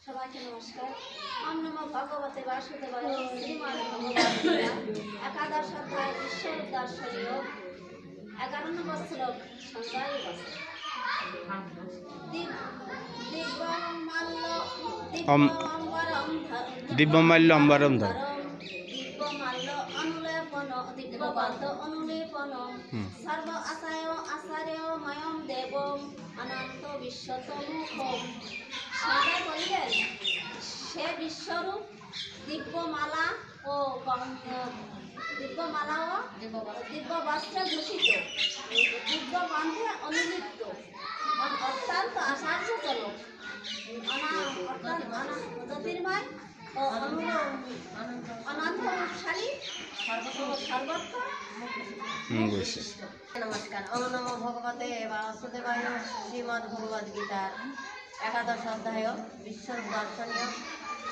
সবাইকে নমস্কার। ওম নমো ভগবতে বাসুদেবায়। শ্রীমদ্ ভগবদ্গীতা একাদশ অধ্যায় ঈশ্বর দর্শনীয় 11 নম্বর শ্লোক সঞ্জয় বসে। দিব্যমাল্য অম্বরম ধর দিব্যমাল্য অনুলেপন দিব্যবাদ অনুলেপন সর্ব আশায় আচার্য ময়ম দেবম অনন্ত বিশ্বতমুখম। সঞ্জয় বললেন, সে বিশ্বরূপ দিব্যমালা ও দিব্য বস্ত্রে ভূষিত, দিব্য গন্ধে অনুলিপ্ত, অত্যন্ত আশ্চর্যজনক, জ্যোতির্ময় ও অনন্তশালী সর্বত্র বিশিষ্ট। নমস্কার। ওম নমো ভগবতে বাসুদেবায়। শ্রীমদ্ ভগবদ্গীতার একাদশ অধ্যায় ঈশ্বর দর্শনীয়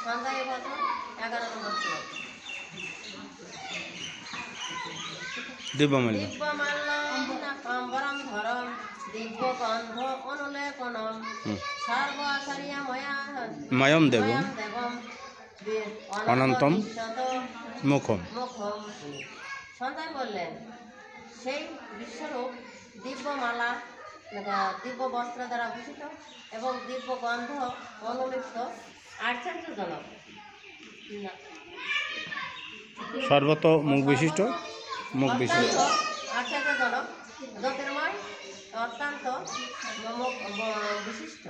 সঞ্জয় বচন 11 নম্বর শ্লোক। দিব্যমাল্য অম্বরম ধরম দিব্যগন্ধ অনুলেপনম সর্ব আচার্য ময়ম দেবম অনন্তম মুখম। সঞ্জয় বললেন, সেই বিশ্বরূপ দিব্যমালা দিব্য বস্ত্র দ্বারা ভূষিত এবং দিব্য গন্ধ অনুলিপ্ত, আশ্চর্যজনক, সর্বত মুখ বিশিষ্ট আশ্চর্যজনক, জ্যোতির্ময়, অত্যন্ত বিশিষ্ট।